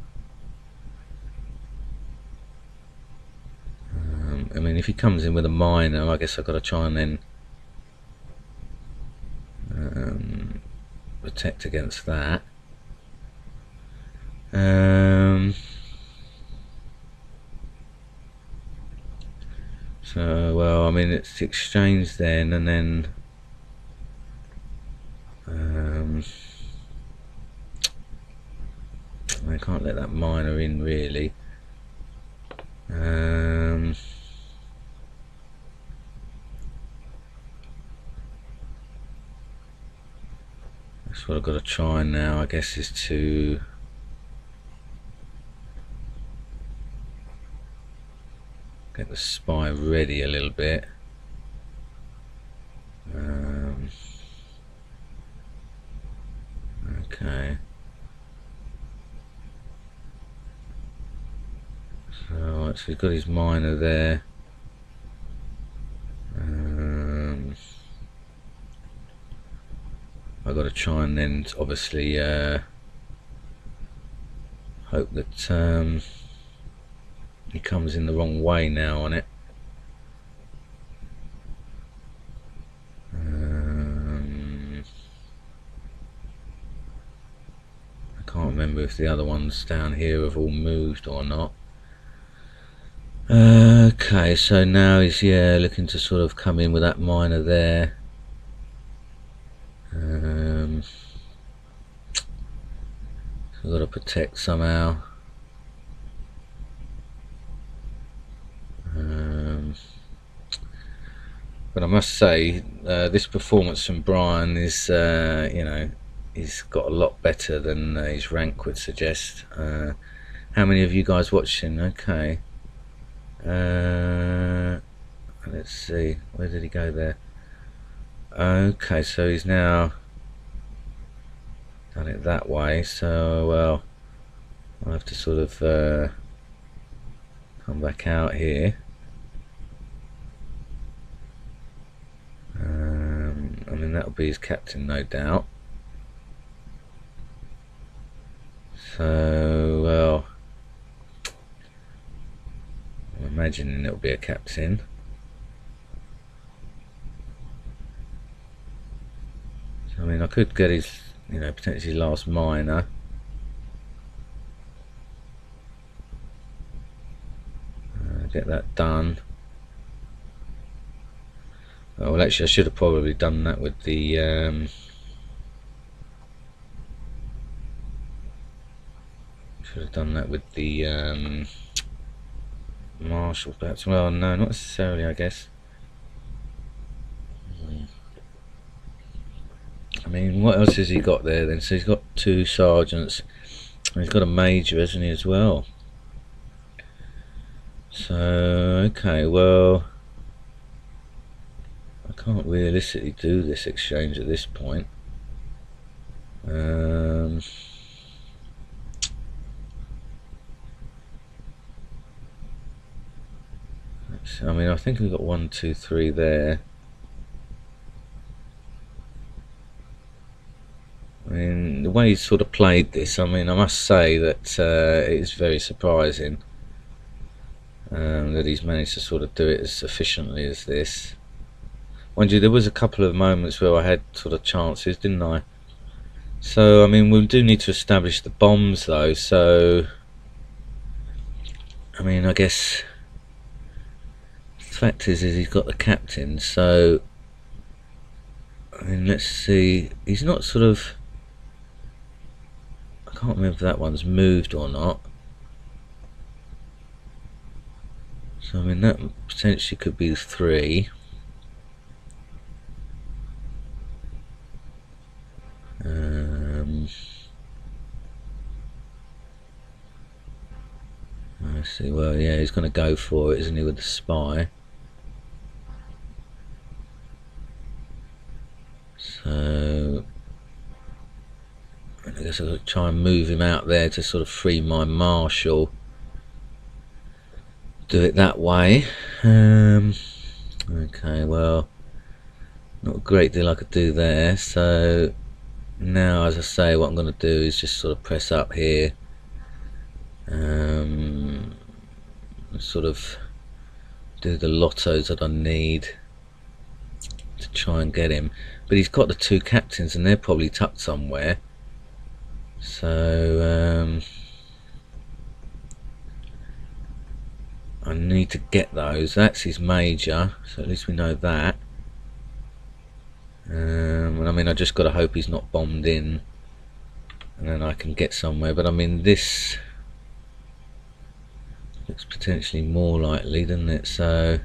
I mean, if he comes in with a minor, I guess I've got to try and then protect against that. So, well, I mean, it's exchanged then, and then I can't let that minor in really. That's what I've got to try now, I guess, is to get the spy ready a little bit. Okay. So he's got his miner there. I've got to try and then obviously hope that he comes in the wrong way now on it. I can't remember if the other ones down here have all moved or not. Okay, so now he's looking to sort of come in with that miner there. So I've got to protect somehow. But I must say, this performance from Brian is, you know, he's got a lot better than his rank would suggest. How many of you guys watching? Okay. Let's see, where did he go there? Okay, so he's now done it that way, so well, I'll have to sort of come back out here. that'll be his captain, no doubt. So, well, I'm imagining it'll be a captain. So, I mean, I could get his, you know, potentially last minor. Get that done. Oh, well, actually, I should have probably done that with the Marshall, perhaps. Well, no, not necessarily, I guess. I mean, what else has he got there then? So he's got 2 sergeants. And he's got a major, hasn't he, as well? So, okay, well, I can't realistically do this exchange at this point. I mean, I think we've got 1, 2, 3 there. I mean, the way he's sort of played this, I mean, I must say that it is very surprising that he's managed to sort of do it as efficiently as this. Mind you, there was a couple of moments where I had sort of chances, didn't I? So, I mean, we do need to establish the bombs, though, so... I mean, I guess... The fact is he's got the captain, so... I mean, let's see... He's not sort of... I can't remember if that one's moved or not. So, I mean, that potentially could be 3. Let's see, well, yeah, he's going to go for it, isn't he, with the spy. So, I guess I'll try and move him out there to sort of free my marshal. Do it that way. Okay, well, not a great deal I could do there. So now, as I say, what I'm going to do is just sort of press up here. Sort of do the lottos that I need to try and get him. But he's got the 2 captains and they're probably tucked somewhere. So I need to get those. That's his major, so at least we know that. And I mean, I just got to hope he's not bombed in, and then I can get somewhere. But I mean, this looks potentially more likely, doesn't it? So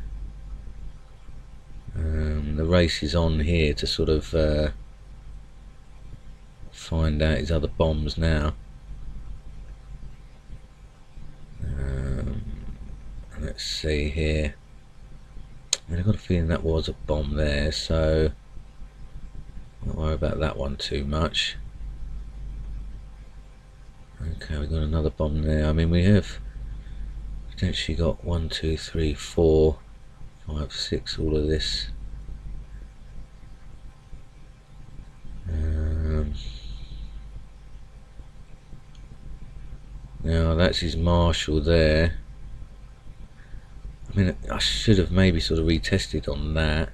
the race is on here to sort of find out his other bombs now. Let's see here. I mean, I've got a feeling that was a bomb there, so don't worry about that one too much. Okay, we've got another bomb there. I mean, we have potentially got 1, 2, 3, 4, 5, 6, all of this. Now that's his marshal there. I mean, I should have maybe sort of retested on that.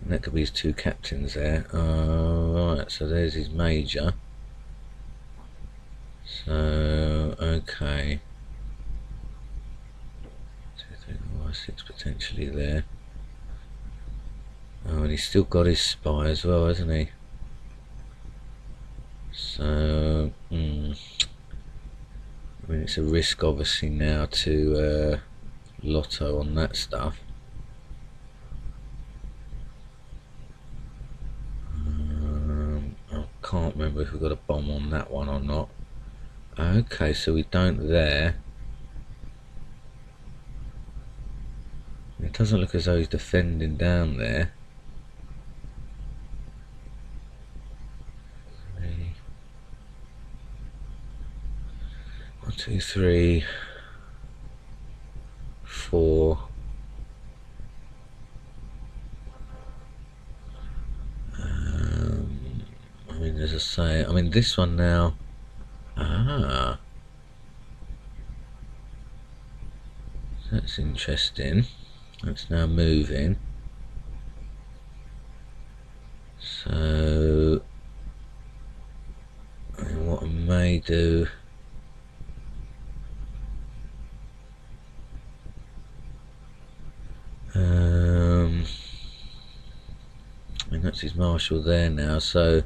And that could be his 2 captains there. Right, so there's his major. So, okay. 2, 3, 4, 6 potentially there. Oh, and he's still got his spy as well, hasn't he? So, I mean, it's a risk obviously now to lotto on that stuff. I can't remember if we got a bomb on that one or not. Okay, so we don't there. It doesn't look as though he's defending down there. 1, 2, 3, 4. say, I mean this one now, that's interesting. That's now moving. So what I may do, I mean that's his marshal there now, so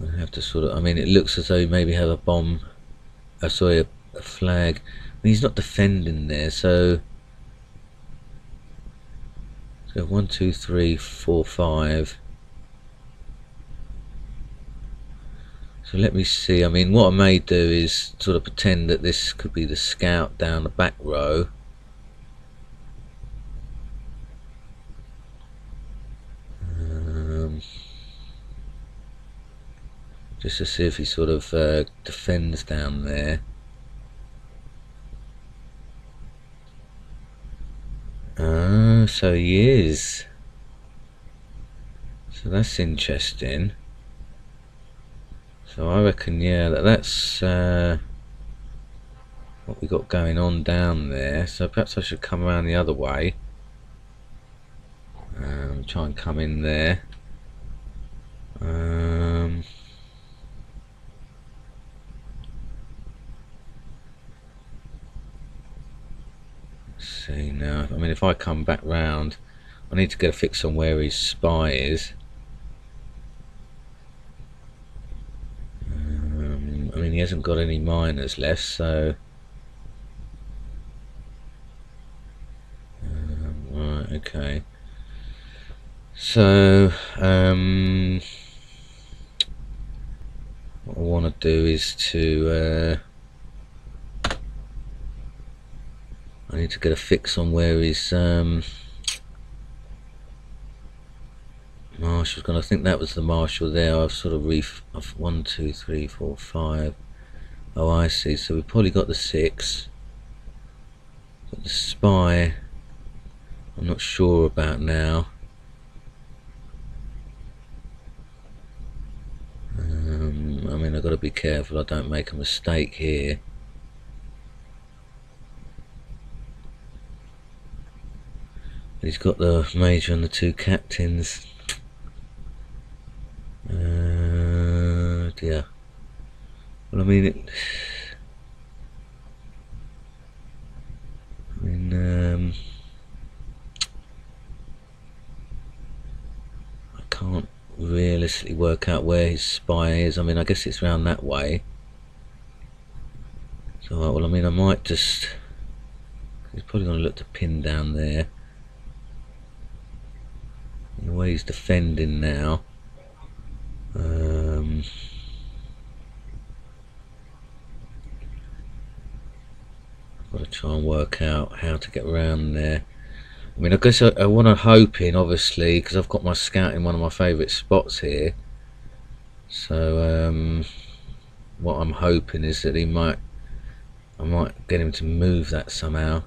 I have to sort of, I mean it looks as though he maybe have a bomb, sorry, a flag. I mean, he's not defending there, so 1, 2, 3, 4, 5. So let me see. I mean, what I may do is sort of pretend that this could be the scout down the back row. Just to see if he sort of defends down there. So he is. So that's interesting. So I reckon, yeah, that's what we got going on down there. So perhaps I should come around the other way. Try and come in there. See now, I mean if I come back round, I need to get a fix on where his spy is. I mean he hasn't got any miners left, so right, okay. So what I want to do is to I need to get a fix on where his marshal's gone. I think that was the marshal there. I've sort of I've 1, 2, 3, 4, 5. Oh, I see. So we've probably got the 6. But the spy, I'm not sure about now. I mean, I've got to be careful I don't make a mistake here. He's got the major and the 2 captains. Dear. Well, I mean, I can't realistically work out where his spy is. I mean, I guess it's round that way. So, well, I mean, I might just. He's probably going to look to pin down there. The way he's defending now, I've got to try and work out how to get around there. I mean, I guess I want to hope in, obviously, because I've got my scout in one of my favourite spots here. So what I'm hoping is that I might get him to move that somehow.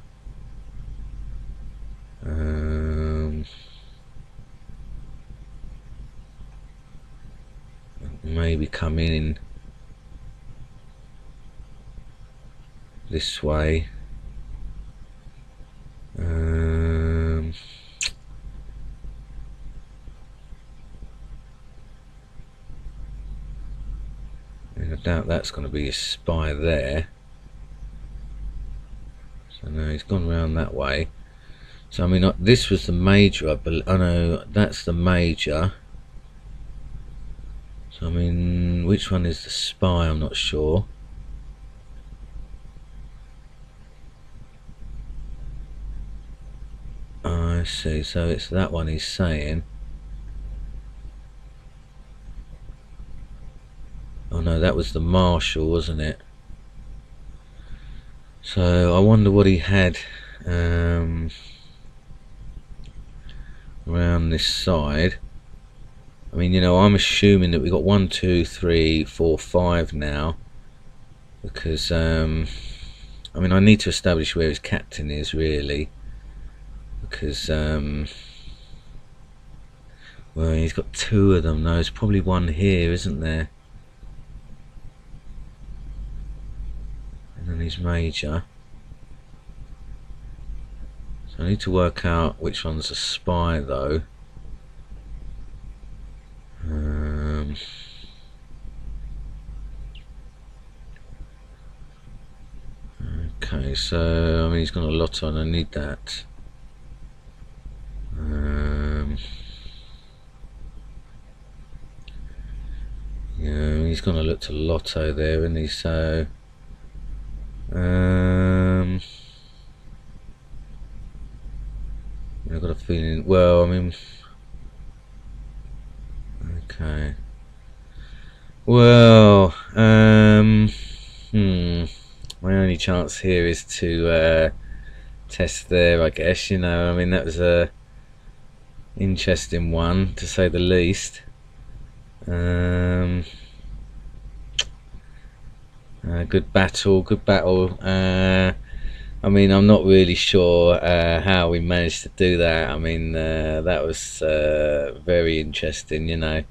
Maybe come in this way. I doubt that's going to be a spy there. So no, he's gone round that way. So I mean, this was the major, I believe. Oh no, that's the major. So I mean, which one is the spy? I'm not sure. I see. So it's that one he's saying. Oh no, that was the marshal, wasn't it? So I wonder what he had around this side. I mean, you know, I'm assuming that we got 1, 2, 3, 4, 5 now, because I mean, I need to establish where his captain is really, because Well, he's got two of them though. There's probably one here, isn't there? And then he's major. So I need to work out which one's a spy though. Okay, so I mean he's got a lot on. I need that. Yeah, he's gonna look to Lotto there, isn't he? So I've got a feeling. Well, I mean, okay. Well, my only chance here is to test there, I guess. You know, I mean that was a interesting one to say the least. Good battle, good battle. I mean, I'm not really sure how we managed to do that. I mean, that was very interesting, you know.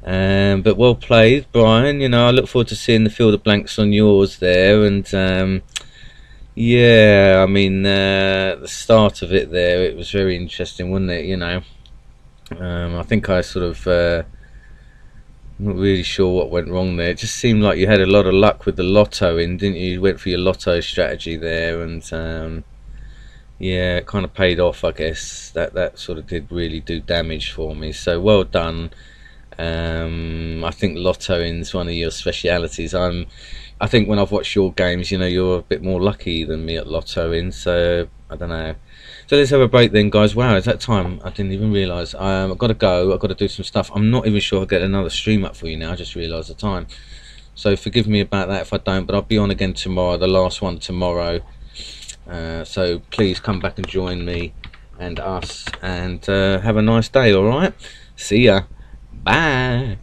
But well played, Brian. You know, I look forward to seeing the field of blanks on yours there. And yeah, I mean, the start of it there, it was very interesting, wasn't it? You know, I think I sort of not really sure what went wrong there. It just seemed like you had a lot of luck with the lotto in, didn't you? You went for your lotto strategy there, and yeah, it kind of paid off, I guess. That sort of did really do damage for me. So well done. I think lottoing's one of your specialities. I think when I've watched your games, you know, you're a bit more lucky than me at lottoing. So I don't know. So let's have a break then, guys. Wow, it's that time. I didn't even realise. I've got to go. I've got to do some stuff. I'm not even sure I'll get another stream up for you now. I just realised the time. So forgive me about that if I don't. But I'll be on again tomorrow. The last one tomorrow. So please come back and join me and us. And have a nice day, alright? See ya. Bye.